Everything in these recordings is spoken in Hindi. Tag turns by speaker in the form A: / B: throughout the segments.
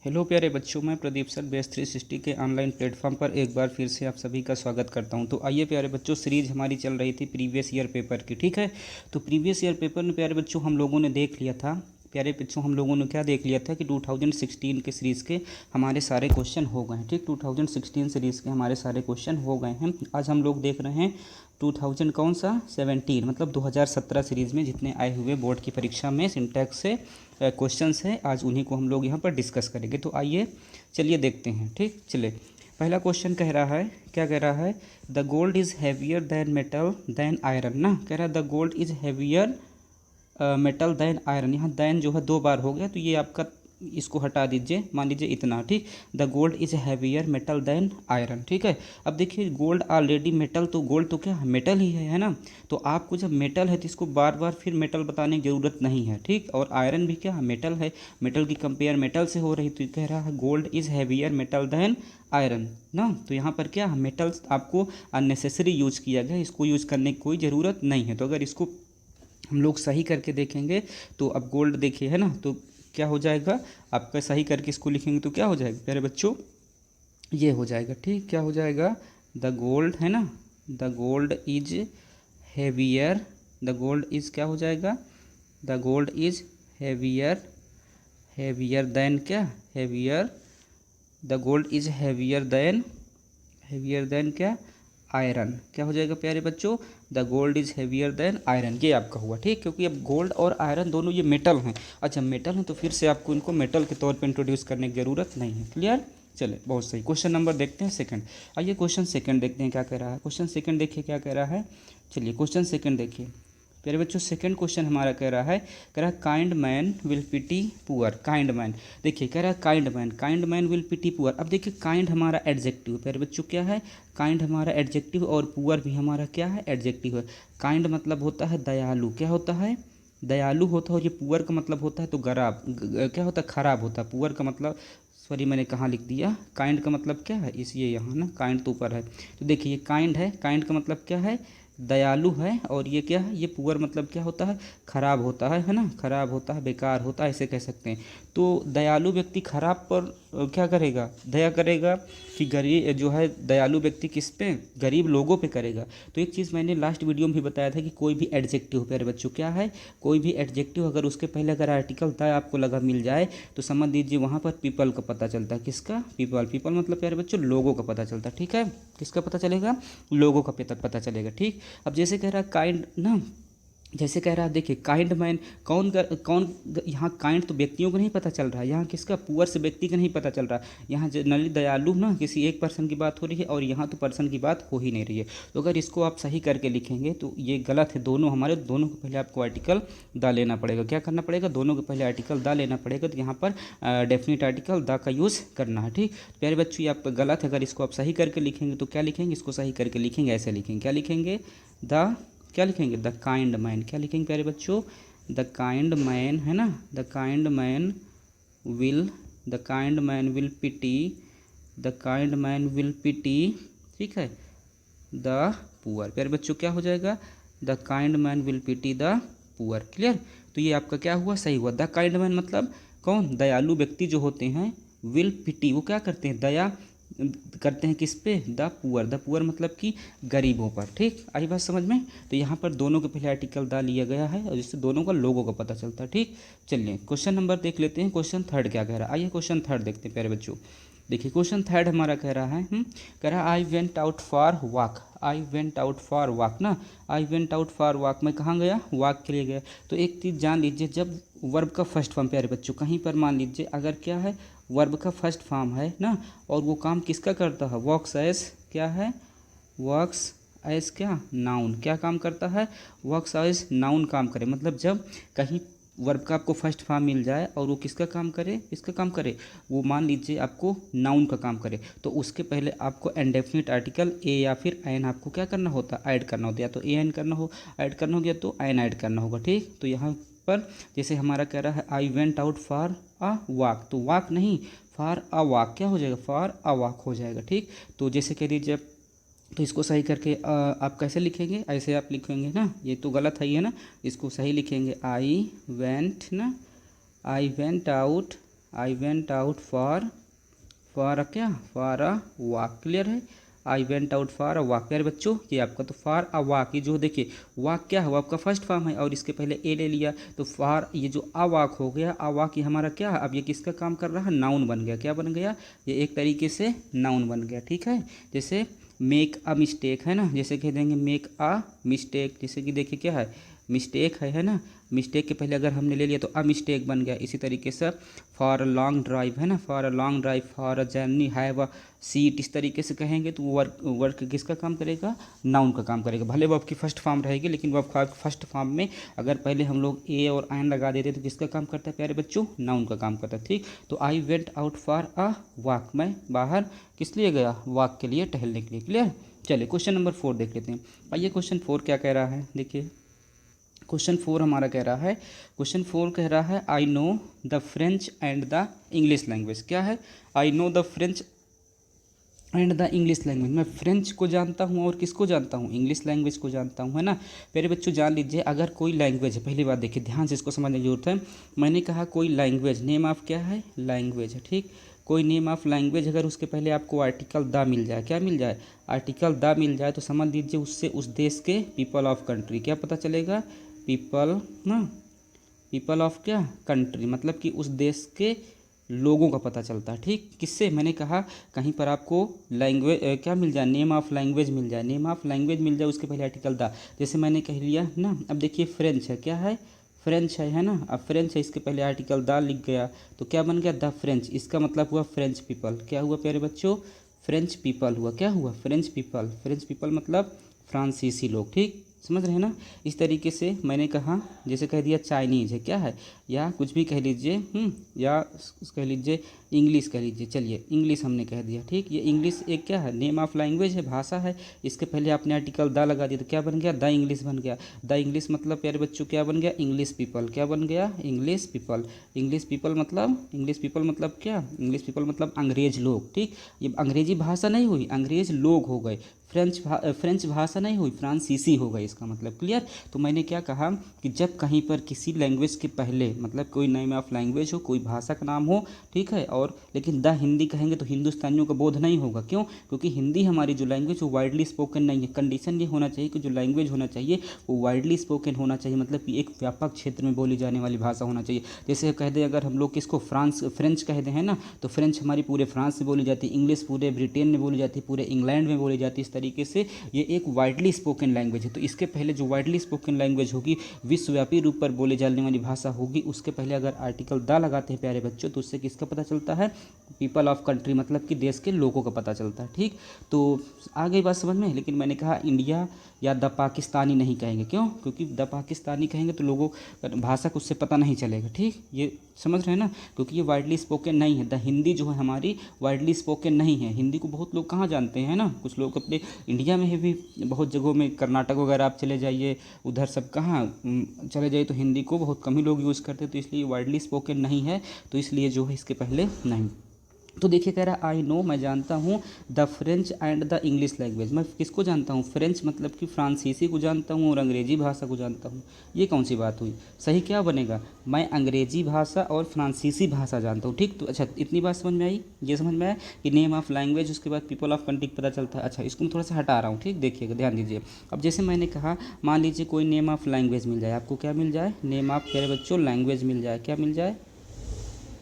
A: हेलो प्यारे बच्चों, मैं प्रदीप सर बेस 360 के ऑनलाइन प्लेटफॉर्म पर एक बार फिर से आप सभी का स्वागत करता हूं। तो आइए प्यारे बच्चों, सीरीज हमारी चल रही थी प्रीवियस ईयर पेपर की। ठीक है, तो प्रीवियस ईयर पेपर में प्यारे बच्चों हम लोगों ने देख लिया था। प्यारे बच्चों हम लोगों ने क्या देख लिया था कि 2016 के सीरीज़ के हमारे सारे क्वेश्चन हो गए हैं। ठीक, 2016 सीरीज़ के हमारे सारे क्वेश्चन हो गए हैं। आज हम लोग देख रहे हैं 2000 कौन सा 17 मतलब 2017 सीरीज़ में जितने आए हुए बोर्ड की परीक्षा में सिंटैक्स से क्वेश्चंस हैं, आज उन्हीं को हम लोग यहाँ पर डिस्कस करेंगे। तो आइए चलिए देखते हैं। ठीक, चलिए पहला क्वेश्चन कह रहा है, क्या कह रहा है, the gold is heavier than metal than iron. ना कह रहा है the gold is heavier metal than iron. यहाँ दैन जो है दो बार हो गया, तो ये आपका इसको हटा दीजिए, मान लीजिए इतना। ठीक, the gold is heavier metal than iron. ठीक है, अब देखिए गोल्ड ऑलरेडी मेटल, तो गोल्ड तो क्या मेटल ही है ना। तो आपको जब मेटल है तो इसको बार बार फिर मेटल बताने की ज़रूरत नहीं है। ठीक, और आयरन भी क्या मेटल है, मेटल की कंपेयर मेटल से हो रही, तो कह रहा है gold is heavier metal than iron ना। तो यहाँ पर क्या मेटल्स आपको अननेसेसरी यूज किया गया, इसको यूज करने की कोई ज़रूरत नहीं है। तो अगर इसको हम लोग सही करके देखेंगे तो अब गोल्ड देखिए है ना, तो क्या हो जाएगा आपका, सही करके इसको लिखेंगे तो क्या हो जाएगा प्यारे बच्चों, ये हो जाएगा। ठीक, क्या हो जाएगा, द गोल्ड है ना, the gold is heavier, the gold is क्या हो जाएगा, the gold is heavier, heavier than क्या, heavier, the gold is heavier than क्या, आयरन। क्या हो जाएगा प्यारे बच्चों, the gold is heavier than iron. ये आपका हुआ। ठीक, क्योंकि अब गोल्ड और आयरन दोनों ये मेटल हैं। अच्छा मेटल हैं तो फिर से आपको इनको मेटल के तौर पे इंट्रोड्यूस करने की ज़रूरत नहीं है। क्लियर, चले बहुत सही। क्वेश्चन नंबर देखते हैं सेकंड। आइए क्वेश्चन सेकंड देखते हैं क्या कह रहा है। क्वेश्चन सेकंड देखिए क्या कह रहा है। चलिए क्वेश्चन सेकंड देखिए प्यारे बच्चों, सेकंड क्वेश्चन हमारा कह रहा है, kind man will pity poor. Kind man, देखिए कह रहा है kind man will pity poor. अब देखिए काइंड हमारा एडजेक्टिव प्यारे बच्चों क्या है, काइंड हमारा एडजेक्टिव और पुअर भी हमारा क्या है, एडजेक्टिव है। काइंड मतलब होता है दयालु, क्या होता है, दयालु होता है। और ये पुअर का मतलब होता है तो क्या होता है, खराब होता है। पुअर का मतलब, सॉरी मैंने कहाँ लिख दिया, काइंड का मतलब क्या है, इस ये यहाँ ना काइंड तो ऊपर है। तो देखिए ये काइंड है, काइंड का मतलब क्या है, दयालु है। और ये क्या है, ये पुअर मतलब क्या होता है, खराब होता है ना, खराब होता है, बेकार होता है, ऐसे कह सकते हैं। तो दयालु व्यक्ति खराब पर क्या करेगा, दया करेगा, कि गरीब जो है दयालु व्यक्ति किस पे, गरीब लोगों पे करेगा। तो एक चीज़ मैंने लास्ट वीडियो में भी बताया था कि कोई भी एडजेक्टिव प्यारे बच्चों क्या है, कोई भी एडजेक्टिव अगर उसके पहले अगर आर्टिकल द आपको लगा मिल जाए तो समझ लीजिए वहाँ पर पीपल का पता चलता है। किसका, पीपल, पीपल मतलब प्यारे बच्चों लोगों का पता चलता है। ठीक है, किसका पता चलेगा, लोगों का पता चलेगा। ठीक, अब जैसे कह रहा है काइंड ना, जैसे कह रहा है देखिए काइंड मैन, यहाँ काइंड तो व्यक्तियों को नहीं पता चल रहा है, यहाँ किसका, पुअर से व्यक्ति का नहीं पता चल रहा है। यहाँ जनरली दयालु ना किसी एक पर्सन की बात हो रही है, और यहाँ तो पर्सन की बात हो ही नहीं रही है। तो अगर इसको आप सही करके लिखेंगे तो ये गलत है। दोनों हमारे, दोनों को पहले आपको आर्टिकल द लेना पड़ेगा। क्या करना पड़ेगा, दोनों को पहले आर्टिकल द लेना पड़ेगा। तो यहाँ पर डेफिनेट आर्टिकल द का यूज़ करना है। ठीक, प्यारे बच्चों ये आप गलत है। अगर इसको आप सही करके लिखेंगे तो क्या लिखेंगे, इसको सही करके लिखेंगे, ऐसे लिखेंगे, क्या लिखेंगे, द, क्या लिखेंगे, द काइंड मैन। क्या लिखेंगे प्यारे बच्चों, द काइंड मैन है ना, the kind man will, the kind man will pity, the kind man will pity, ठीक है, द पुअर। प्यारे बच्चों क्या हो जाएगा, the kind man will pity the poor. Clear, तो ये आपका क्या हुआ, सही हुआ। द काइंड मैन मतलब कौन, दयालु व्यक्ति जो होते हैं, विल पिटी वो क्या करते हैं, दया करते हैं किस पे, द पुअर। द पुअर मतलब कि गरीबों पर। ठीक, आई बात समझ में। तो यहाँ पर दोनों के पहले आर्टिकल द लिया गया है और जिससे दोनों का लोगों का पता चलता है। ठीक, चलिए क्वेश्चन नंबर देख लेते हैं। क्वेश्चन थर्ड क्या कह रहा है, आइए क्वेश्चन थर्ड देखते हैं प्यारे बच्चों। देखिए क्वेश्चन थर्ड हमारा कह रहा है, कह रहा है I went out for walk, I went out for walk ना, I went out for walk, मैं कहाँ गया, वॉक के लिए गया। तो एक चीज़ जान लीजिए, जब वर्ब का फर्स्ट फॉर्म प्यारे बच्चों कहीं पर मान लीजिए अगर क्या है, वर्ब का फर्स्ट फॉर्म है ना, और वो काम किसका करता है, वर्क्स एज क्या है, वर्क्स एज क्या, नाउन। क्या काम करता है, वर्क्स एज नाउन काम करे। मतलब जब कहीं वर्ब का आपको फर्स्ट फॉर्म मिल जाए और वो किसका काम करे, किसका काम करे, वो मान लीजिए आपको नाउन का काम करे, तो उसके पहले आपको इंडेफिनिट आर्टिकल ए या फिर एन आपको क्या करना होता है, ऐड करना होता है। या तो ए एन करना हो, ऐड करना हो गया तो एन ऐड करना होगा। ठीक, तो यहाँ पर जैसे हमारा कह रहा है I went out for a walk, तो वॉक नहीं, फॉर अ वॉक क्या हो जाएगा, फॉर अ वॉक हो जाएगा। ठीक, तो जैसे कह लीजिए, तो इसको सही करके आप कैसे लिखेंगे, ऐसे आप लिखेंगे ना, ये तो गलत है ना, इसको सही लिखेंगे, आई वेंट ना, I went out I went out for क्या, फॉर अ वॉक, क्लियर है। I went out for a walk, प्यारे बच्चों ये आपका तो फॉर अ वॉक, ये जो देखिए वॉक क्या हुआ आपका फर्स्ट फॉर्म है और इसके पहले ए ले लिया तो फॉर, ये जो अ वॉक हो गया, अ वॉक ये हमारा क्या, अब ये किसका काम कर रहा है, नाउन बन गया, क्या बन गया, ये एक तरीके से नाउन बन गया, ठीक है। जैसे मेक अ मिस्टेक है ना, जैसे कह देंगे मेक अ मिस्टेक, जैसे कि देखिए क्या है, मिस्टेक है ना, मिस्टेक के पहले अगर हमने ले लिया तो अ मिस्टेक बन गया। इसी तरीके से फॉर अ लॉन्ग ड्राइव है ना, for a long drive, for a journey, have a seat, इस तरीके से कहेंगे तो वर्क, वर्क किसका काम करेगा, नाउन का काम करेगा। भले वो आपकी फर्स्ट फॉर्म रहेगी लेकिन वो आपका फर्स्ट फॉर्म में अगर पहले हम लोग ए और एन लगा देते तो किसका काम करता है प्यारे बच्चों, नाउन का काम करता है, ठीक। तो आई went out for a walk, मैं बाहर किस लिए गया, वॉक के लिए, टहलने के लिए, क्लियर। चलिए क्वेश्चन नंबर 4 देख लेते हैं। आइए क्वेश्चन 4 क्या कह रहा है, देखिए क्वेश्चन 4 हमारा कह रहा है, क्वेश्चन 4 कह रहा है I know the French and the English language, क्या है, I know the French and the English language, मैं फ्रेंच को जानता हूँ और किसको जानता हूँ, इंग्लिश लैंग्वेज को जानता हूँ, है ना। मेरे बच्चों जान लीजिए अगर कोई लैंग्वेज है, पहली बात देखिए ध्यान से इसको समझने की जरूरत है, मैंने कहा कोई लैंग्वेज, नेम ऑफ क्या है, लैंग्वेज है, ठीक। कोई नेम ऑफ लैंग्वेज अगर उसके पहले आपको आर्टिकल द मिल जाए, क्या मिल जाए, आर्टिकल द मिल जाए तो समझ लीजिए उससे उस देश के पीपल ऑफ कंट्री क्या पता चलेगा, पीपल ना, पीपल ऑफ क्या, कंट्री, मतलब कि उस देश के लोगों का पता चलता है, ठीक। किससे, मैंने कहा कहीं पर आपको लैंग्वेज क्या मिल जाए, नेम ऑफ लैंग्वेज मिल जाए, नेम ऑफ लैंग्वेज मिल जाए उसके पहले आर्टिकल द, जैसे मैंने कह लिया ना। अब देखिए फ्रेंच है, क्या है, फ्रेंच है ना, अब फ्रेंच है इसके पहले आर्टिकल द लिख गया तो क्या बन गया, द फ्रेंच, इसका मतलब हुआ फ्रेंच पीपल, क्या हुआ प्यारे बच्चों, फ्रेंच पीपल हुआ, क्या हुआ, फ्रेंच पीपल, फ्रेंच पीपल मतलब फ्रांसीसी लोग, ठीक, समझ रहे हैं ना। इस तरीके से मैंने कहा जैसे कह दिया चाइनीज़ है, क्या है, या कुछ भी कह लीजिए, या कह लीजिए इंग्लिश कह लीजिए, चलिए इंग्लिश हमने कह दिया, ठीक। ये इंग्लिश एक क्या है, नेम ऑफ लैंग्वेज है, भाषा है, इसके पहले आपने आर्टिकल द लगा दिया तो क्या बन गया, द इंग्लिश बन गया। द इंग्लिश मतलब प्यारे बच्चों क्या बन गया, इंग्लिश पीपल, क्या बन गया, इंग्लिश पीपल, इंग्लिश पीपल मतलब, इंग्लिश पीपल मतलब क्या, इंग्लिश पीपल मतलब अंग्रेज लोग, ठीक। ये अंग्रेजी भाषा नहीं हुई, अंग्रेज लोग हो गए, फ्रेंच भाषा नहीं हुई, फ्रांसीसी हो गई, इसका मतलब क्लियर। तो मैंने क्या कहा कि जब कहीं पर किसी लैंग्वेज के पहले मतलब कोई नेम ऑफ लैंग्वेज हो, कोई भाषा का नाम हो, ठीक है, और लेकिन द हिंदी कहेंगे तो हिंदुस्तानियों का बोध नहीं होगा, क्यों, क्योंकि हिंदी हमारी जो लैंग्वेज वो वाइडली स्पोकन नहीं है। कंडीशन ये होना चाहिए कि जो लैंग्वेज होना चाहिए वो वाइडली स्पोकन होना चाहिए, मतलब कि एक व्यापक क्षेत्र में बोली जाने वाली भाषा होना चाहिए। जैसे कह दें अगर हम लोग किसको फ्रेंच कह दें, है ना, तो फ्रेंच हमारी पूरे फ्रांस में बोली जाती है, इंग्लिश पूरे ब्रिटेन में बोली जाती है, पूरे इंग्लैंड में बोली जाती है। इस तरीके से ये एक वाइडली स्पोकन लैंग्वेज है। तो इसके पहले जो वाइडली स्पोकन लैंग्वेज होगी, विश्वव्यापी रूप पर बोले जाने वाली भाषा होगी, उसके पहले अगर आर्टिकल द लगाते हैं प्यारे बच्चों तो उससे किसका पता चलता है, पीपल ऑफ कंट्री, मतलब कि देश के लोगों का पता चलता है, ठीक। तो आ गई बात समझ में। लेकिन मैंने कहा इंडिया या द पाकिस्तानी नहीं कहेंगे, क्यों, क्योंकि द पाकिस्तानी कहेंगे तो लोगों भाषा को उससे पता नहीं चलेगा, ठीक, ये समझ रहे हैं ना, क्योंकि ये वाइडली स्पोकन नहीं है। द हिंदी जो है हमारी वाइडली स्पोकन नहीं है। हिंदी को बहुत लोग कहाँ जानते हैं ना, कुछ लोग अपने इंडिया में भी बहुत जगहों में, कर्नाटक वगैरह आप चले जाइए, उधर सब कहाँ चले जाइए तो हिंदी को बहुत कम ही लोग यूज़ करते हैं, तो इसलिए वाइडली स्पोकन नहीं है, तो इसलिए जो है इसके पहले नहीं। तो देखिए कह रहा है आई नो, मैं जानता हूँ the French and the English language, मैं किसको जानता हूँ, फ्रेंच मतलब कि फ्रांसीसी को जानता हूँ और अंग्रेजी भाषा को जानता हूँ। ये कौन सी बात हुई, सही क्या बनेगा, मैं अंग्रेजी भाषा और फ्रांसीसी भाषा जानता हूँ, ठीक। तो अच्छा इतनी बात समझ में आई, ये समझ में आया कि नेम ऑफ लैंग्वेज उसके बाद पीपल ऑफ कंट्री पता चलता है। अच्छा इसको मैं थोड़ा सा हटा रहा हूँ, ठीक, देखिएगा ध्यान दीजिए। अब जैसे मैंने कहा मान लीजिए कोई नेम ऑफ लैंग्वेज मिल जाए, आपको क्या मिल जाए, नेम ऑफ मेरे बच्चों लैंग्वेज मिल जाए, क्या मिल जाए,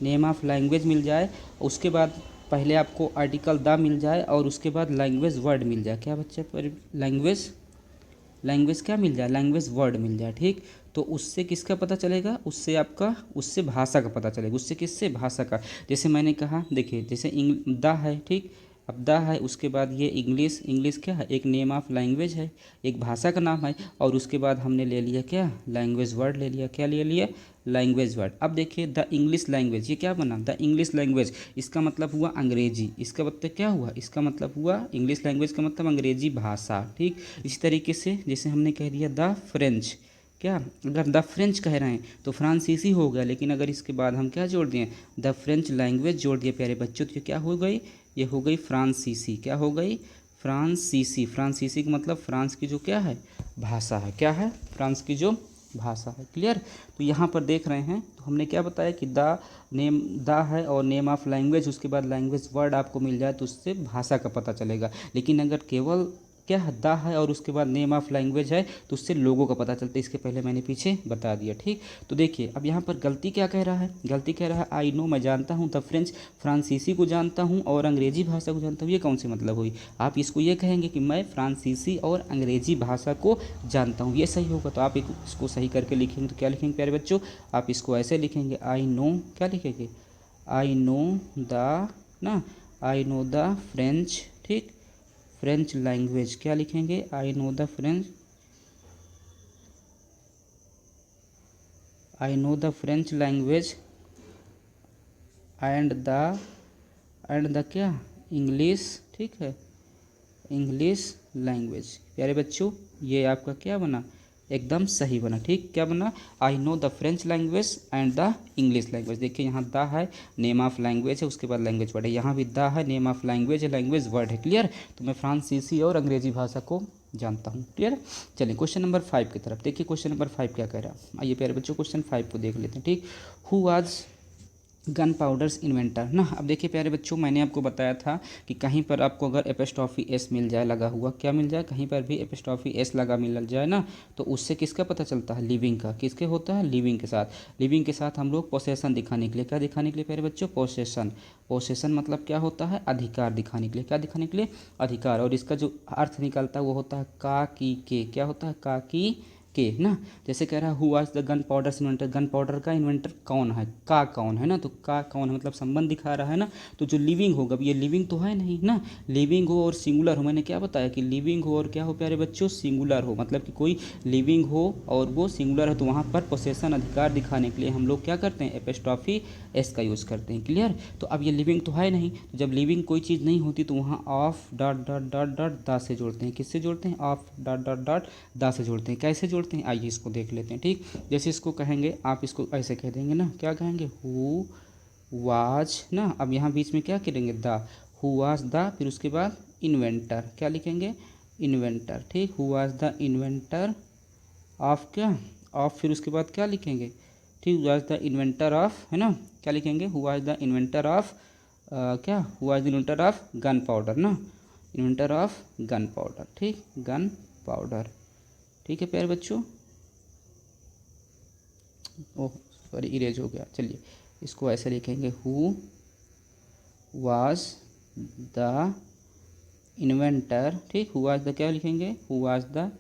A: नेम ऑफ लैंग्वेज मिल जाए, उसके बाद पहले आपको आर्टिकल द मिल जाए और उसके बाद लैंग्वेज वर्ड मिल जाए, क्या बच्चे पर लैंग्वेज क्या मिल जाए, लैंग्वेज वर्ड मिल जाए, ठीक। तो उससे किसका पता चलेगा, उससे आपका, उससे भाषा का पता चलेगा, उससे किससे, भाषा का। जैसे मैंने कहा देखिए जैसे द है, ठीक, अब द है उसके बाद ये इंग्लिश क्या है, एक नेम ऑफ लैंग्वेज है, एक भाषा का नाम है, और उसके बाद हमने ले लिया क्या, लैंग्वेज वर्ड ले लिया, क्या ले लिया, लैंग्वेज वर्ड। अब देखिए द इंग्लिश लैंग्वेज, ये क्या बना, द इंग्लिश लैंग्वेज, इसका मतलब हुआ अंग्रेजी, इसका मतलब क्या हुआ, इसका मतलब हुआ इंग्लिश लैंग्वेज का मतलब अंग्रेजी भाषा, ठीक। इसी तरीके से जैसे हमने कह दिया द फ्रेंच, क्या, अगर द फ्रेंच कह रहे हैं तो फ्रांसीसी हो गया, लेकिन अगर इसके बाद हम क्या जोड़ दिए, द फ्रेंच लैंग्वेज जोड़ दिए प्यारे बच्चों, तो ये क्या हो गई, ये हो गई फ्रांसीसी, क्या हो गई, फ्रांसीसी। फ्रांसीसी का मतलब फ्रांस की जो क्या है, भाषा है, क्या है, फ्रांस की जो भाषा है। क्लियर। तो यहाँ पर देख रहे हैं तो हमने क्या बताया कि द है और नेम ऑफ लैंग्वेज, उसके बाद लैंग्वेज वर्ड आपको मिल जाए तो उससे भाषा का पता चलेगा। लेकिन अगर केवल क्या है द है और उसके बाद नेम ऑफ लैंग्वेज है तो उससे लोगों का पता चलता है। इसके पहले मैंने पीछे बता दिया। ठीक। तो देखिए अब यहाँ पर गलती क्या कह रहा है, गलती कह रहा है आई नो, मैं जानता हूँ, द फ्रेंच फ्रांसीसी को जानता हूँ और अंग्रेजी भाषा को जानता हूँ। ये कौन सी मतलब हुई? आप इसको ये कहेंगे कि मैं फ्रांसीसी और अंग्रेजी भाषा को जानता हूँ, ये सही होगा। तो आप इसको सही करके लिखेंगे तो क्या लिखेंगे प्यारे बच्चों? आप इसको ऐसे लिखेंगे आई नो, क्या लिखेंगे? आई नो द ना, आई नो द फ्रेंच, ठीक, फ्रेंच लैंग्वेज, क्या लिखेंगे? I know the French, I know the French language and the क्या, इंग्लिश, ठीक है, इंग्लिश लैंग्वेज। प्यारे बच्चों ये आपका क्या बना? एकदम सही बना। ठीक, क्या बना? I know the French language and the English language. देखिए यहाँ द है, नेम ऑफ लैंग्वेज है, उसके बाद लैंग्वेज वर्ड है। यहाँ भी द है, नेम ऑफ लैंग्वेज है, लैंग्वेज वर्ड है। क्लियर। तो मैं फ्रांसीसी और अंग्रेजी भाषा को जानता हूँ। क्लियर। चलिए क्वेश्चन नंबर 5 की तरफ देखिए। क्वेश्चन नंबर 5 क्या कह रहा है, आइए प्यारे बच्चों क्वेश्चन 5 को देख लेते हैं। ठीक। Who was gun powders inventor ना। अब देखिए प्यारे बच्चों मैंने आपको बताया था कि कहीं पर आपको अगर एपिस्ट्रॉफी एस मिल जाए, लगा हुआ, क्या मिल जाए, कहीं पर भी एपिस्ट्रॉफी एस लगा मिल जाए ना, तो उससे किसका पता चलता है? लिविंग का। किसके होता है? लिविंग के साथ। लिविंग के साथ हम लोग पोसेशन दिखाने के लिए, क्या दिखाने के लिए प्यारे बच्चों? पोसेशन। पोसेशन मतलब क्या होता है? अधिकार दिखाने के लिए। क्या दिखाने के लिए? अधिकार। और इसका जो अर्थ निकलता है वो होता है का की के। क्या होता है? का की के ना। जैसे कह रहा है who was the gun powder inventor, gun powder का इन्वेंटर कौन है? का कौन है ना, तो का कौन है मतलब संबंध दिखा रहा है ना। तो जो लिविंग होगा, अब ये लिविंग तो है नहीं ना, लिविंग हो और सिंगुलर हो। मैंने क्या बताया कि लिविंग हो और क्या हो प्यारे बच्चों? सिंगुलर हो। मतलब कि कोई लिविंग हो और वो सिंगुलर है तो वहाँ पर पोसेशन अधिकार दिखाने के लिए हम लोग क्या करते हैं? एपिस्ट्रॉफी एस का यूज़ करते हैं। क्लियर। तो अब ये लिविंग तो है नहीं, तो जब लिविंग कोई चीज़ नहीं होती तो वहाँ of dot dot dot dot दा से जोड़ते हैं। किससे जोड़ते हैं? ऑफ डॉट डॉट डॉट दा से जोड़ते हैं। कैसे जोड़ते हैं आइए इसको देख लेते हैं। ठीक। जैसे इसको कहेंगे, आप इसको ऐसे कह देंगे ना, क्या कहेंगे? हु वाज ना, अब यहाँ बीच में क्या करेंगे? द। हु वाज द, फिर उसके बाद इन्वेंटर, क्या लिखेंगे? इन्वेंटर। ठीक। Who was the inventor of क्या, ऑफ, फिर उसके बाद क्या लिखेंगे? ठीक, who was the inventor of, है ना, क्या लिखेंगे? Who was the inventor of क्या, who was the inventor of gunpowder ना, इन्वेंटर ऑफ गन पाउडर। ठीक, गन पाउडर। ठीक है प्यारे बच्चों। ओह सॉरी इरेज हो गया। चलिए इसको ऐसे लिखेंगे हु वाज द इन्वेंटर, ठीक, हु वाज द क्या लिखेंगे? Who was the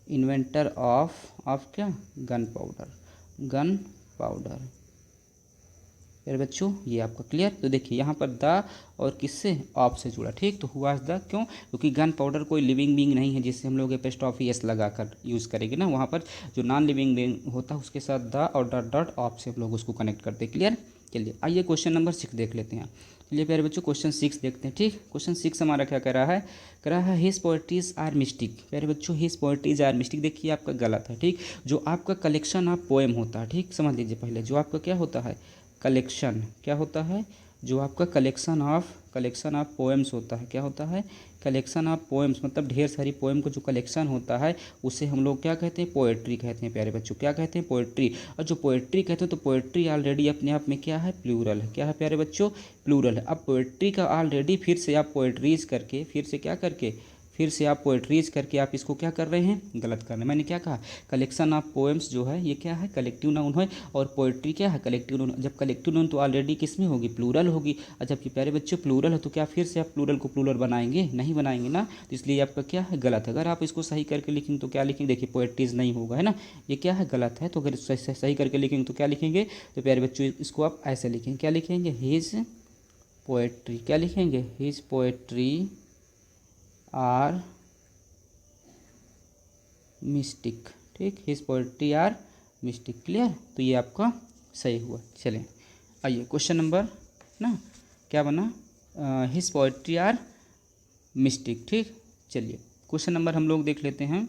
A: inventor of क्या, गन पाउडर, गन पाउडर। फिर बच्चों ये आपका क्लियर। तो देखिए यहाँ पर द और किससे? ऑफ से जुड़ा। ठीक। तो हुआ द क्यों? क्योंकि गन पाउडर कोई लिविंग बींग नहीं है जिससे हम लोग एपिस्ट्रॉफी एस लगा कर यूज़ करेंगे ना, वहाँ पर जो नॉन लिविंग बींग होता है उसके साथ द और डॉट डॉट ऑफ से हम लोग उसको कनेक्ट करते हैं। क्लियर। चलिए आइए क्वेश्चन नंबर 6 देख लेते हैं। चलिए प्यारे बच्चों क्वेश्चन 6 देखते हैं। ठीक। क्वेश्चन 6 हमारा क्या कह रहा है? कह रहा है हिज पोएट्रीज आर मिस्टिक। प्यारे बच्चों हिज पोएट्रीज आर मिस्टिक, देखिए आपका गलत है। ठीक। जो आपका कलेक्शन ऑफ पोएम होता है, ठीक, समझ लीजिए पहले, जो आपका क्या होता है? कलेक्शन। क्या होता है? जो आपका कलेक्शन ऑफ पोएम्स होता है, क्या होता है? कलेक्शन ऑफ पोएम्स मतलब ढेर सारी पोएम का जो कलेक्शन होता है उसे हम लोग क्या कहते हैं? पोएट्री कहते हैं। प्यारे बच्चों क्या कहते हैं? पोएट्री। और जो पोएट्री कहते हैं तो पोएट्री ऑलरेडी अपने आप में क्या है? प्लूरल है। क्या है प्यारे बच्चों? प्लूरल है। अब पोएट्री का ऑलरेडी फिर से आप पोएट्रीज करके, फिर से क्या करके, फिर से आप पोएट्रीज करके आप इसको क्या कर रहे हैं? गलत कर रहे हैं। मैंने क्या कहा? कलेक्शन ऑफ पोएम्स जो है ये क्या है? कलेक्टिव नाउन है और पोएट्री क्या है? Collective noun. जब कलेक्टिव नाउन तो ऑलरेडी किस में होगी? प्लूरल होगी। और जबकि प्यारे बच्चों प्लूरल है तो क्या फिर से आप प्लूरल को प्लूरल बनाएंगे? नहीं बनाएंगे ना, तो इसलिए आपका क्या है? गलत है। अगर आप इसको सही करके लिखेंगे तो क्या लिखेंगे? देखिए पोएट्रीज नहीं होगा, है ना, ये क्या है? गलत है। तो अगर सही करके लिखेंगे तो क्या लिखेंगे? तो प्यारे बच्चों इसको आप ऐसे लिखेंगे, क्या लिखेंगे? हिज पोएट्री, क्या लिखेंगे? His poetry are mystic. ठीक, his poetry are mystic. Clear. तो ये आपका सही हुआ। चलें आइए क्वेश्चन नंबर ना क्या बना? His poetry are mystic. ठीक। चलिए क्वेश्चन नंबर हम लोग देख लेते हैं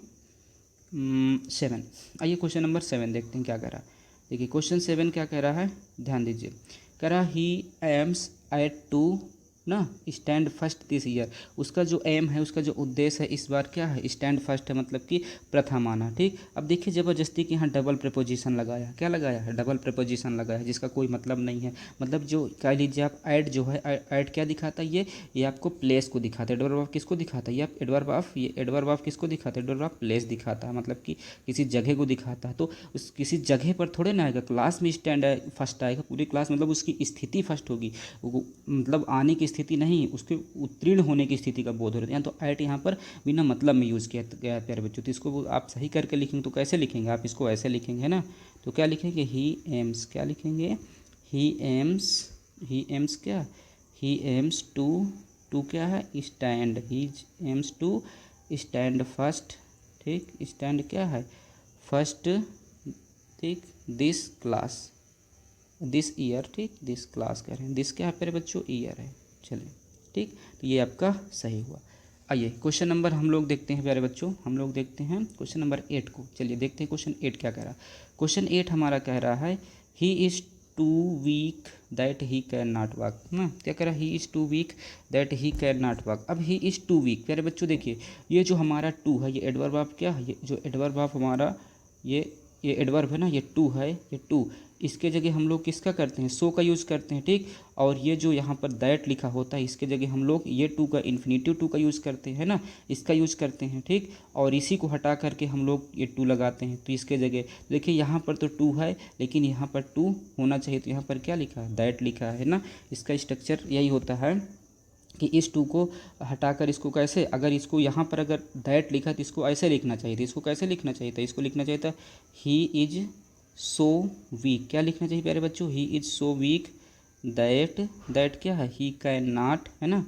A: 7। आइए क्वेश्चन नंबर 7 देखते हैं क्या कह रहा है। देखिए क्वेश्चन 7 क्या कह रहा है, ध्यान दीजिए। कह रहा ही एम्स एट टू ना स्टैंड फर्स्ट दिस ईयर, उसका जो एम है, उसका जो उद्देश्य है इस बार क्या है, स्टैंड फर्स्ट है, मतलब कि प्रथम आना। ठीक, अब देखिए ज़बरदस्ती कि यहाँ डबल प्रीपोजिशन लगाया, क्या लगाया है, डबल प्रीपोजिशन लगाया है, जिसका कोई मतलब नहीं है। मतलब जो कह लीजिए आप ऐड जो है, ऐड क्या दिखाता है, ये आपको प्लेस को दिखाता है। एडवर्ब ऑफ किसको दिखाता है, ये आप एडवर्ब ऑफ, ये एडवर्ब ऑफ किसको दिखाता है, एडवर्ब ऑफ प्लेस दिखाता है, मतलब कि किसी जगह को दिखाता है। तो उस किसी जगह पर थोड़े ना आएगा, क्लास में स्टैंड फर्स्ट आएगा, पूरी क्लास मतलब उसकी स्थिति फर्स्ट होगी, मतलब आने की स्थिति नहीं, उसके उत्तीर्ण होने की स्थिति का बोध हो रहा है। तो ऐट यहाँ पर बिना मतलब में यूज़ किया गया है प्यारे बच्चों। तो इसको आप सही करके लिखेंगे तो कैसे लिखेंगे, आप इसको ऐसे लिखेंगे है ना, तो क्या लिखेंगे, ही एम्स, क्या लिखेंगे, ही एम्स, ही एम्स क्या, ही एम्स टू क्या है, stand, he aims to stand first. ठीक, स्टैंड क्या है, फर्स्ट। ठीक, दिस क्लास, दिस ईयर। ठीक, दिस क्लास कह रहे हैं, दिस क्या है प्यारे बच्चों, ईयर है। चलिए ठीक, तो ये आपका सही हुआ। आइए क्वेश्चन नंबर हम लोग देखते हैं प्यारे बच्चों, हम लोग देखते हैं क्वेश्चन नंबर 8 को। चलिए देखते हैं क्वेश्चन 8 क्या कह रहा है। क्वेश्चन 8 हमारा कह रहा है he is too weak that he can not walk ना, क्या कह रहा है, he is too weak that he can not walk. अब ही इज़ टू वीक प्यारे बच्चों देखिए, ये जो हमारा टू है, ये एडवर्ब ऑफ क्या है, ये जो एडवर्ब ऑफ हमारा ये एडवर्ब है ना, ये टू है, ये टू, इसके जगह हम लोग किसका करते हैं, सो का यूज़ करते हैं। ठीक, और ये जो यहाँ पर दैट लिखा होता है, इसके जगह हम लोग ये टू का इन्फिनेटिव टू का यूज़ करते हैं ना, इसका यूज़ करते हैं। ठीक, और इसी को हटा करके हम लोग ये टू लगाते हैं, तो इसके जगह देखिए यहाँ पर तो टू है, लेकिन यहाँ पर टू होना चाहिए, तो यहाँ पर क्या लिखा है, दैट लिखा है ना। इसका स्ट्रक्चर यही होता है कि इस टू को हटाकर इसको कैसे, अगर इसको यहाँ पर अगर दैट लिखा तो इसको ऐसे लिखना चाहिए था, इसको कैसे लिखना चाहिए था, इसको लिखना चाहिए था ही इज सो वीक। क्या लिखना चाहिए प्यारे बच्चों, he is so weak that, that क्या है, ही कैन नॉट, है ना,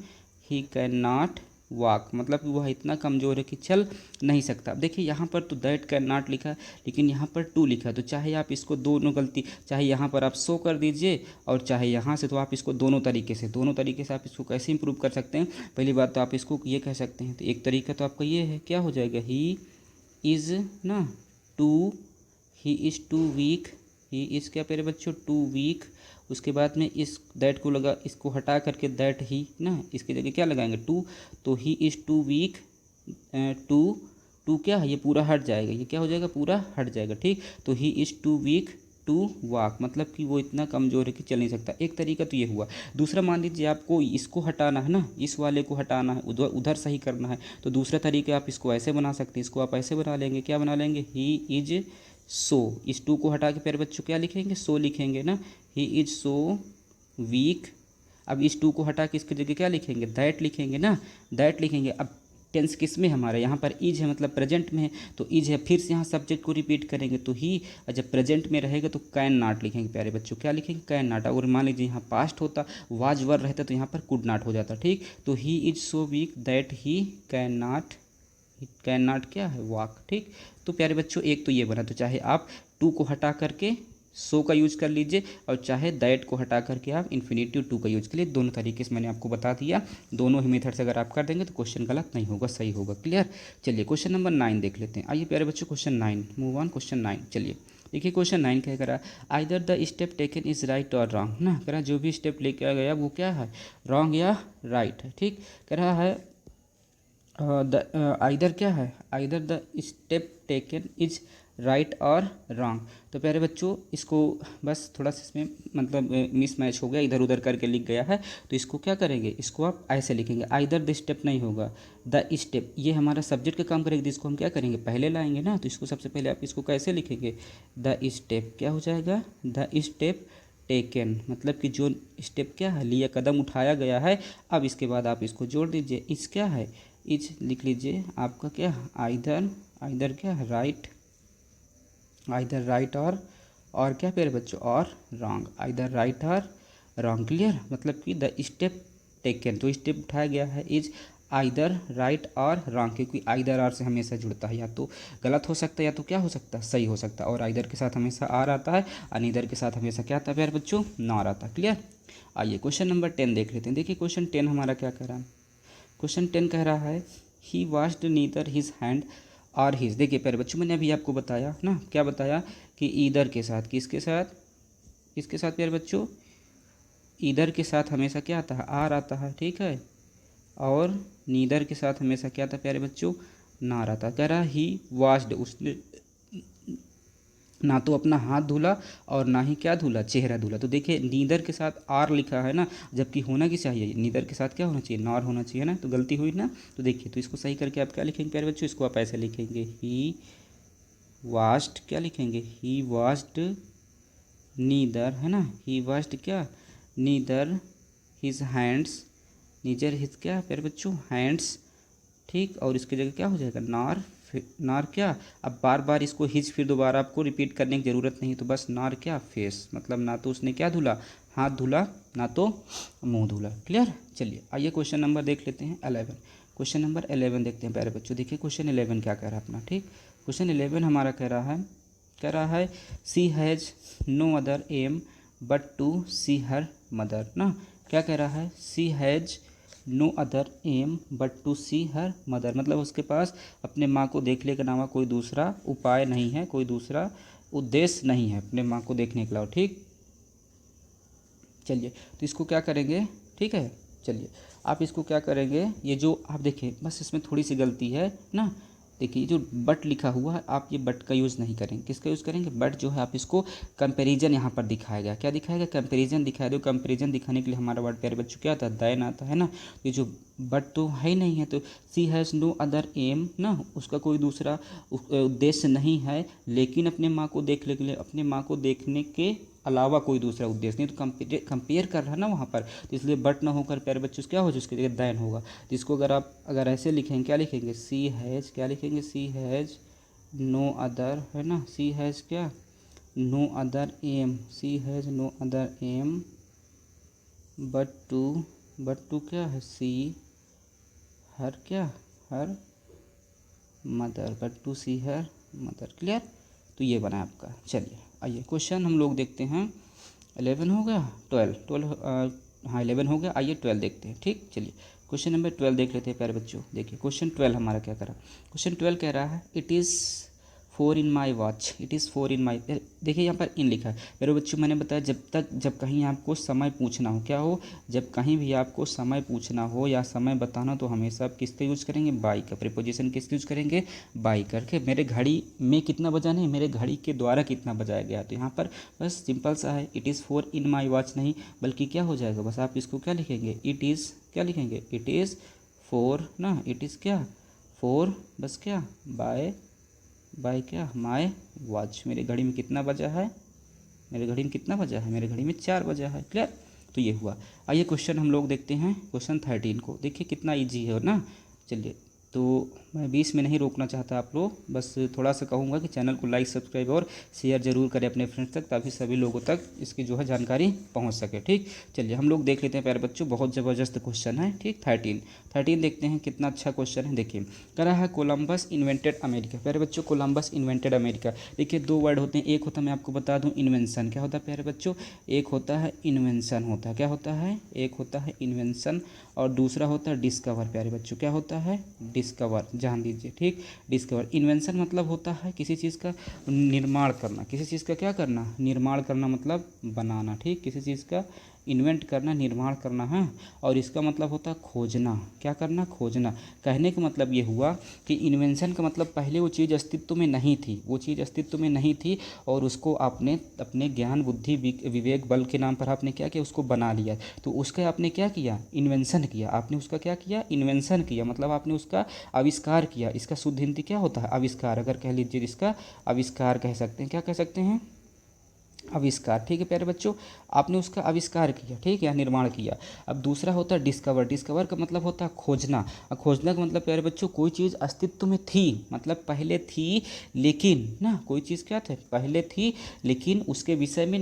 A: ही कैन नॉट वॉक, मतलब कि वह इतना कमज़ोर है कि चल नहीं सकता। अब देखिए यहाँ पर तो दैट कैन नॉट लिखा है, लेकिन यहाँ पर टू लिखा है, तो चाहे आप इसको दोनों गलती, चाहे यहाँ पर आप सो कर दीजिए और चाहे यहाँ से, तो आप इसको दोनों तरीके से आप इसको कैसे इंप्रूव कर सकते हैं। पहली बात तो आप इसको ये कह सकते हैं, तो एक तरीका तो आपका ये है, क्या हो जाएगा, ही इज़ ना too, he is too weak, he is क्या प्यारे बच्चों, टू वीक। उसके बाद में इस दैट को लगा, इसको हटा करके दैट ही ना, इसकी जगह क्या लगाएंगे, टू, तो he is too weak, too, too क्या है, ये पूरा हट जाएगा, ये क्या हो जाएगा, पूरा हट जाएगा। ठीक, तो he is too weak to walk, मतलब कि वो इतना कमज़ोर है कि चल नहीं सकता। एक तरीका तो ये हुआ। दूसरा मान लीजिए आपको इसको हटाना है ना, इस वाले को हटाना है, उधर उधर सही करना है, तो दूसरा तरीका आप इसको ऐसे बना सकते हैं, इसको आप ऐसे बना लेंगे, क्या बना लेंगे, ही इज सो, इस टू को हटा के प्यारे बच्चों क्या लिखेंगे, सो लिखेंगे ना, ही इज सो वीक। अब इस टू को हटा के इसकी जगह क्या लिखेंगे, दैट लिखेंगे ना, दैट लिखेंगे। अब टेंस किस में हमारा, यहाँ पर इज है, मतलब प्रेजेंट में है, तो इज है, फिर से यहाँ सब्जेक्ट को रिपीट करेंगे, तो ही, जब प्रेजेंट में रहेगा तो कैन नॉट लिखेंगे प्यारे बच्चों, क्या लिखेंगे, कैन नॉट। अगर मान लीजिए यहाँ पास्ट होता, वाज वर रहता, तो यहाँ पर कुड नॉट हो जाता। ठीक, तो he is so weak that he can not, can not क्या है, वॉक। ठीक, तो प्यारे बच्चों एक तो ये बना, तो चाहे आप टू को हटा करके सो का यूज कर लीजिए, और चाहे दैट को हटा करके आप इन्फिनेटिव टू का यूज कर लीजिए। दोनों तरीके से मैंने आपको बता दिया, दोनों ही मेथड से अगर आप कर देंगे तो क्वेश्चन गलत नहीं होगा, सही होगा। क्लियर। चलिए क्वेश्चन नंबर 9 देख लेते हैं। आइए प्यारे बच्चों क्वेश्चन 9, मूव ऑन क्वेश्चन 9। चलिए देखिए क्वेश्चन 9 क्या कह रहा है, either the step taken is right और रॉन्ग ना, कह रहा है जो भी स्टेप लेके गया वो क्या है, रॉन्ग या राइट है। ठीक, कह रहा है आइदर क्या है, either the step taken is right और रॉन्ग। तो प्यारे बच्चों इसको बस थोड़ा सा इसमें मतलब मिस मैच हो गया, इधर उधर करके लिख गया है, तो इसको क्या करेंगे, इसको आप ऐसे लिखेंगे, आइदर द स्टेप नहीं होगा, द स्टेप, ये हमारा सब्जेक्ट का काम करेगा, इसको हम क्या करेंगे, पहले लाएंगे ना, तो इसको सबसे पहले आप इसको कैसे लिखेंगे, द स्टेप, क्या हो जाएगा, द स्टेप टेकन, मतलब कि जो स्टेप क्या है, लिया, कदम उठाया गया है। अब इसके बाद आप इसको जोड़ दीजिए, इस क्या है, इज लिख लीजिए आपका क्या, आइदर, आइदर क्या है, राइट, आइदर राइट और क्या पेड़ बच्चों, और रॉन्ग, आइदर राइट और रॉन्ग। क्लियर, मतलब कि द स्टेप टेकन, जो स्टेप उठाया गया है, इज आइदर राइट और रॉन्ग, क्योंकि आइदर आर से हमेशा जुड़ता है, या तो गलत हो सकता है या तो क्या हो सकता है, सही हो सकता है, और आइदर के साथ हमेशा आर आता है, और नीदर के साथ हमेशा क्या आता है प्यारे बच्चों, नॉर आता है। क्लियर। आइए क्वेश्चन नंबर 10 देख लेते हैं। देखिए क्वेश्चन 10 हमारा क्या कह रहा है, क्वेश्चन 10 कह रहा है ही वॉश्ड नीदर हिज हैंड और हिज। देखिए प्यारे बच्चों मैंने अभी आपको बताया ना, क्या बताया कि ईदर के साथ, किसके साथ, किसके साथ प्यारे बच्चों, ईदर के साथ हमेशा क्या आता है, आर आता है, ठीक है। और नीदर के साथ हमेशा क्या आता है प्यारे बच्चों, नार आता है। कह रहा ही वाश्ड, उसने ना तो अपना हाथ धुला और ना ही क्या धुला, चेहरा धुला। तो देखिए नीदर के साथ आर लिखा है ना, जबकि होना की चाहिए, नीदर के साथ क्या होना चाहिए, नॉर होना चाहिए ना, तो गलती हुई ना। तो देखिए, तो इसको सही करके आप क्या लिखेंगे प्यारे बच्चों, इसको आप ऐसे लिखेंगे, ही वाश्ड, क्या लिखेंगे, ही वाश्ड नीदर, है ना, ही वाश्ड क्या, neither his hands, neither his क्या प्यारे बच्चों, हैंड्स, ठीक। और इसकी जगह क्या हो जाएगा, नार, नार क्या, अब बार बार इसको हिज फिर दोबारा आपको रिपीट करने की ज़रूरत नहीं, तो बस नार क्या, फेस, मतलब ना तो उसने क्या धुला, हाथ धुला, ना तो मुंह धुला। क्लियर। चलिए आइए क्वेश्चन नंबर देख लेते हैं 11। क्वेश्चन नंबर 11 देखते हैं प्यारे बच्चों। देखिए क्वेश्चन 11 क्या कह रहा है अपना, ठीक। क्वेश्चन 11 हमारा कह रहा है she has no other aim but to see her mother ना। क्या कह रहा है, she has no other aim but to see her mother, मतलब उसके पास अपने माँ को देखने के अलावा कोई दूसरा उपाय नहीं है, कोई दूसरा उद्देश्य नहीं है अपने माँ को देखने के अलावा, ठीक। चलिए तो इसको क्या करेंगे, ठीक है। चलिए आप इसको क्या करेंगे, ये जो आप देखें बस इसमें थोड़ी सी गलती है ना। देखिए ये जो बट लिखा हुआ है, आप ये बट का यूज़ नहीं करेंगे, किसका यूज़ करेंगे, बट जो है आप इसको कंपैरिजन यहाँ पर दिखाएगा, क्या दिखाएगा, कंपैरिजन दिखाया दो। कंपैरिजन दिखाने के लिए हमारा वर्ड प्यारे बच्चों क्या आता है, दैन आता है ना। ये जो बट तो है ही नहीं है, तो सी हैज़ नो अदर एम ना, उसका कोई दूसरा उद्देश्य नहीं है, लेकिन अपने माँ को देखने के लिए, अपने माँ को देखने के अलावा कोई दूसरा उद्देश्य नहीं, तो कंपेयर कर रहा है ना वहाँ पर, तो इसलिए बट ना होकर प्यारे बच्चों क्या हो जाए, उसकी जगह दैन होगा। तो इसको अगर आप ऐसे लिखेंगे, क्या लिखेंगे, सी हैज़, क्या लिखेंगे, सी हैज़ नो अदर, है ना, सी हैज़ क्या, no other aim, she has no other aim but to क्या है, सी हर क्या, her mother, but to see her mother. Clear. तो ये बना आपका। चलिए आइए क्वेश्चन हम लोग देखते हैं। 11 हो गया, 12 हाँ 11 हो गया, आइए 12 देखते हैं, ठीक। चलिए क्वेश्चन नंबर 12 देख लेते हैं प्यारे बच्चों। देखिए क्वेश्चन 12 हमारा क्या करा, क्वेश्चन 12 कह रहा है it is 4 in my watch, it is 4 इन माई, देखिए यहाँ पर इन लिखा है मेरे बच्चों। मैंने बताया जब कहीं आपको समय पूछना हो, क्या हो, जब कहीं भी आपको समय पूछना हो या समय बताना, तो हमेशा आप किसका यूज़ करेंगे, बाई का। प्रीपोजिशन किसका यूज़ करेंगे, बाई करके। मेरे घड़ी में कितना बजा नहीं, मेरे घड़ी के द्वारा कितना बजाया गया, तो यहाँ पर बस सिंपल सा है, it is 4 in my watch नहीं, बल्कि क्या हो जाएगा, बस आप इसको क्या लिखेंगे, इट इज़, क्या लिखेंगे, इट इज़ 4 ना, इट इज़ क्या 4, बस क्या बाय क्या, माय वॉच, मेरे घड़ी में कितना बजा है, मेरे घड़ी में कितना बजा है, मेरे घड़ी में 4 बजा है। क्लियर। तो ये हुआ। आइए क्वेश्चन हम लोग देखते हैं क्वेश्चन 13 को। देखिए कितना इजी है ना। चलिए तो मैं 20 में नहीं रोकना चाहता आप लोग, बस थोड़ा सा कहूँगा कि चैनल को लाइक सब्सक्राइब और शेयर जरूर करें अपने फ्रेंड्स तक, ताकि सभी लोगों तक इसकी जो है जानकारी पहुँच सके, ठीक। चलिए हम लोग देख लेते हैं प्यारे बच्चों, बहुत ज़बरदस्त क्वेश्चन है, ठीक। 13 देखते हैं कितना अच्छा क्वेश्चन है। देखिए कह रहा है कोलंबस इन्वेंटेड अमेरिका। प्यारे बच्चों कोलंबस इन्वेंटेड अमेरिका, देखिए 2 वर्ड होते हैं, एक होता है, मैं आपको बता दूं, इन्वेंशन। क्या होता है प्यारे बच्चों, एक होता है इन्वेंशन होता है, क्या होता है, एक होता है इन्वेंशन और दूसरा होता है डिस्कवर। प्यारे बच्चों क्या होता है, डिस्कवर, जान लीजिए, ठीक। डिस्कवर, इन्वेंशन मतलब होता है किसी चीज़ का निर्माण करना, किसी चीज़ का क्या करना, निर्माण करना, मतलब बनाना, ठीक। किसी चीज़ का इन्वेंट करना, निर्माण करना है। और इसका मतलब होता है खोजना, क्या करना, खोजना। कहने का मतलब ये हुआ कि इन्वेंशन का मतलब पहले वो चीज़ अस्तित्व में नहीं थी, वो चीज़ अस्तित्व में नहीं थी और उसको आपने अपने ज्ञान बुद्धि विवेक बल के नाम पर आपने क्या किया, उसको बना लिया। तो उसका आपने क्या किया, इन्वेंशन किया, आपने उसका क्या किया, इन्वेंशन किया, मतलब आपने उसका आविष्कार किया। इसका शुद्ध हिंदी क्या होता है, आविष्कार। अगर कह लीजिए इसका आविष्कार कह सकते हैं, क्या कह सकते हैं, आविष्कार, ठीक है प्यारे बच्चों। आपने उसका आविष्कार किया, ठीक है, या निर्माण किया। अब दूसरा होता है डिस्कवर। डिस्कवर का मतलब होता है खोजना। और खोजना का मतलब प्यारे बच्चों कोई चीज़ अस्तित्व में थी, मतलब पहले थी लेकिन ना, कोई चीज़ क्या थे, पहले थी लेकिन उसके विषय में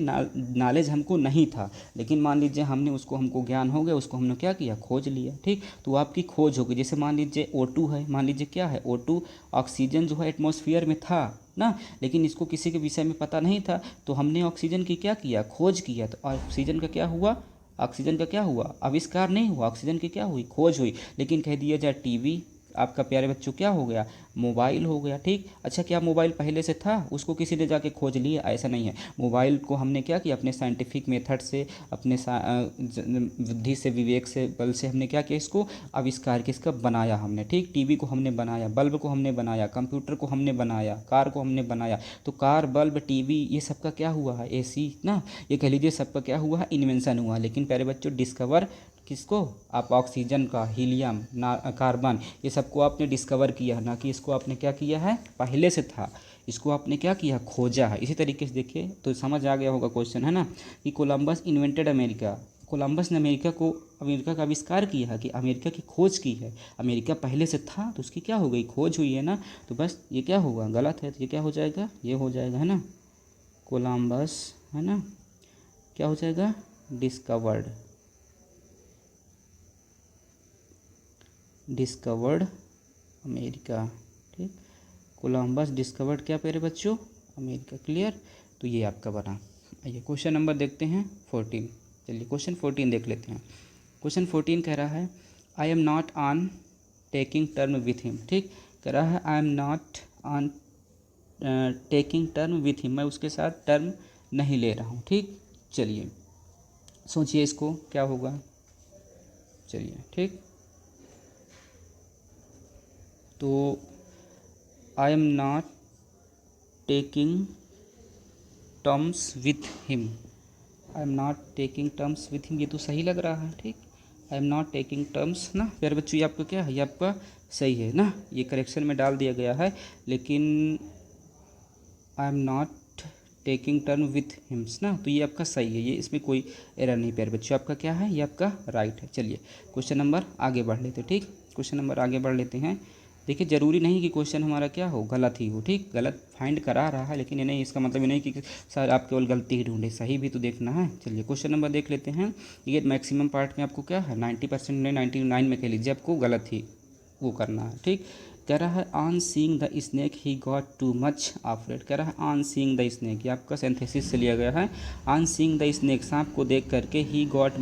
A: नॉलेज हमको नहीं था, लेकिन मान लीजिए हमको ज्ञान हो गया, उसको हमने क्या किया, खोज लिया, ठीक। तो आपकी खोज होगी। जैसे मान लीजिए O2 है, मान लीजिए क्या है O2, ऑक्सीजन जो है एटमॉस्फेयर में था ना, लेकिन इसको किसी के विषय में पता नहीं था, तो हमने ऑक्सीजन की क्या किया, खोज किया। तो ऑक्सीजन का क्या हुआ, ऑक्सीजन का क्या हुआ, आविष्कार नहीं हुआ, ऑक्सीजन की क्या हुई, खोज हुई। लेकिन कह दिया जाए टीवी आपका प्यारे बच्चों क्या हो गया, मोबाइल हो गया। ठीक, अच्छा क्या मोबाइल पहले से था, उसको किसी ने जाके खोज लिया, ऐसा नहीं है। मोबाइल को हमने क्या किया, अपने साइंटिफिक मेथड से, अपने बुद्धि से, विवेक से, बल से हमने क्या किया, इसको आविष्कार किया, इसका बनाया हमने। ठीक, टीवी को हमने बनाया, बल्ब को हमने बनाया, कंप्यूटर को हमने बनाया, कार को हमने बनाया। तो कार, बल्ब, टीवी, ये सबका क्या हुआ है, एसी ना, ये कह लीजिए सबका क्या हुआ है, इन्वेंशन हुआ। लेकिन प्यारे बच्चों डिस्कवर किसको, आप ऑक्सीजन का, हीलियम ना, कार्बन, ये सबको आपने डिस्कवर किया है, ना कि इसको आपने क्या किया है, पहले से था, इसको आपने क्या किया, खोजा है। इसी तरीके से देखिए तो समझ आ गया होगा क्वेश्चन, है ना, कि कोलंबस इन्वेंटेड अमेरिका, कोलंबस ने अमेरिका का आविष्कार किया है, कि अमेरिका की खोज की है। अमेरिका पहले से था तो उसकी क्या हो गई, खोज हुई है ना। तो बस ये क्या होगा, गलत है, तो ये क्या हो जाएगा, ये हो जाएगा, है ना, कोलंबस, है ना, क्या हो जाएगा, डिस्कवर्ड, डिस्कवर्ड अमेरिका। ठीक, कोलंबस डिस्कवर्ड क्या प्यारे बच्चों, अमेरिका। क्लियर, तो ये आपका बना। आइए क्वेश्चन नंबर देखते हैं 14। चलिए क्वेश्चन 14 देख लेते हैं। क्वेश्चन 14 कह रहा है I am not on taking term with him. ठीक, कह रहा है I am not on taking term with him, मैं उसके साथ टर्म नहीं ले रहा हूँ। ठीक, चलिए सोचिए इसको क्या होगा। चलिए ठीक, तो I am not taking terms with him, I am not taking terms with him, ये तो सही लग रहा है। ठीक, I am not taking terms ना प्यारे बच्चों, ये आपका क्या है, ये आपका सही है ना, ये करेक्शन में डाल दिया गया है। लेकिन I am not taking term with hymns ना, तो ये आपका सही है, ये इसमें कोई एरर नहीं प्यारे बच्चों, आपका क्या है, ये आपका राइट है। चलिए क्वेश्चन नंबर आगे बढ़ लेते हैं। ठीक, क्वेश्चन नंबर आगे बढ़ लेते हैं। देखिए ज़रूरी नहीं कि क्वेश्चन हमारा क्या हो, गलत ही हो। ठीक, गलत फाइंड करा रहा है, लेकिन ये नहीं, इसका मतलब ये नहीं कि सर आप केवल गलती ही ढूंढे, सही भी तो देखना है। चलिए क्वेश्चन नंबर देख लेते हैं। ये मैक्सिमम पार्ट में आपको क्या है, 90% में 99 में कह लीजिए आपको गलत ही वो करना है। ठीक, कह रहा है on seeing the snake he got too much afraid. कह रहा है ऑन सीइंग द स्नेक, ये आपका सिंथेसिस से लिया गया है। ऑन सीइंग द स्नेक, सांप को देख करके ही गॉट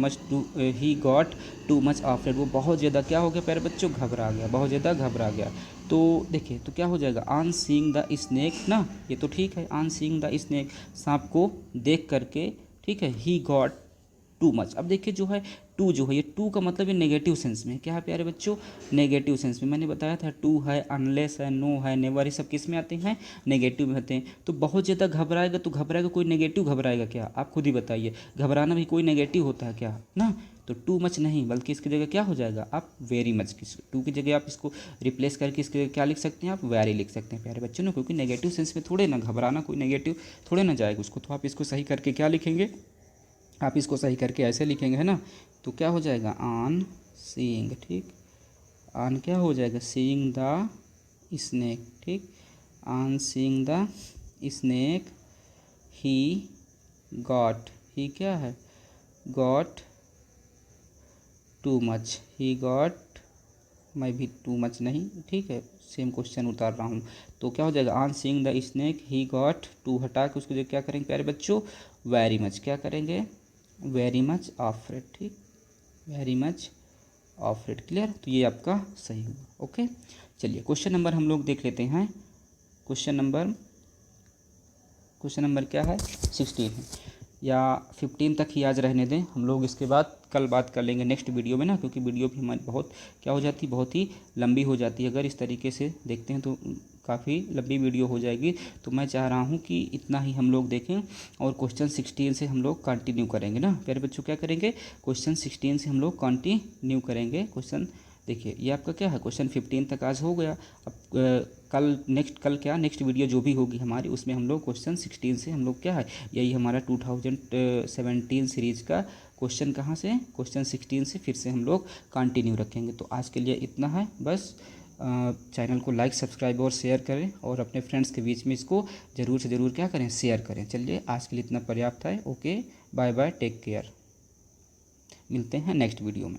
A: टू मच ऑफरेड, वो बहुत ज़्यादा क्या हो गया प्यारे बच्चों, घबरा गया, बहुत ज़्यादा घबरा गया। तो देखिए तो क्या हो जाएगा, ऑन सीइंग द स्नेक ना, ये तो ठीक है, ऑन सीइंग द स्नेक, सांप को देख करके, ठीक है, ही गॉट टू मच। अब देखिए जो है टू, जो है ये टू का मतलब ये नेगेटिव सेंस में है, क्या है प्यारे बच्चों, नेगेटिव सेंस में। मैंने बताया था टू है, अनलेस है, नो है, नेवर, ये सब किस में आते हैं, नेगेटिव में आते हैं। तो बहुत ज़्यादा घबराएगा, तो घबराएगा कोई नेगेटिव घबराएगा क्या, आप खुद ही बताइए, घबराना भी कोई नेगेटिव होता है क्या ना। तो टू मच नहीं, बल्कि इसकी जगह क्या हो जाएगा, आप वेरी मच, की टू की जगह आप इसको रिप्लेस करके इसकी जगह क्या लिख सकते हैं, आप वेरी लिख सकते हैं प्यारे बच्चों ना, क्योंकि नेगेटिव सेंस में थोड़े ना घबराना कोई नेगेटिव थोड़े ना जाएगा उसको। तो आप इसको सही करके क्या लिखेंगे, आप इसको सही करके ऐसे लिखेंगे, है ना। तो क्या हो जाएगा, ऑन सीइंग। ठीक, ऑन क्या हो जाएगा, सीइंग द स्नेक। ठीक, on seeing the snake he got, he क्या है, got too much, he got, मैं भी टू मच नहीं, ठीक है, सेम क्वेश्चन उतार रहा हूँ। तो क्या हो जाएगा, on seeing the snake he got, too हटा के उसको जो क्या करेंगे प्यारे बच्चों, वेरी मच, क्या करेंगे, वेरी मच ऑफरेड। ठीक, वेरी मच ऑफरेड। क्लियर, तो ये आपका सही हुआ। ओके, चलिए क्वेश्चन नंबर हम लोग देख लेते हैं। क्वेश्चन नंबर क्या है, 16 है, या 15 तक ही आज रहने दें, हम लोग इसके बाद कल बात कर लेंगे नेक्स्ट वीडियो में ना, क्योंकि वीडियो भी हमारी बहुत क्या हो जाती है, बहुत ही लंबी हो जाती है। अगर इस तरीके से देखते हैं तो काफ़ी लंबी वीडियो हो जाएगी। तो मैं चाह रहा हूँ कि इतना ही हम लोग देखें, और क्वेश्चन 16 से हम लोग कंटिन्यू करेंगे ना प्यारे बच्चों, क्या करेंगे, क्वेश्चन 16 से हम लोग कंटिन्यू करेंगे। क्वेश्चन देखिए ये आपका क्या है, क्वेश्चन 15 तक आज हो गया। अब कल क्या नेक्स्ट वीडियो जो भी होगी हमारी, उसमें हम लोग क्वेश्चन 16 से हम लोग क्या है, यही हमारा 2017 सीरीज़ का क्वेश्चन कहाँ से, क्वेश्चन 16 से फिर से हम लोग कंटिन्यू रखेंगे। तो आज के लिए इतना है बस। चैनल को लाइक, सब्सक्राइब और शेयर करें, और अपने फ्रेंड्स के बीच में इसको ज़रूर से ज़रूर क्या करें, शेयर करें। चलिए आज के लिए इतना पर्याप्त है। Okay, bye bye, take care, मिलते हैं नेक्स्ट वीडियो में।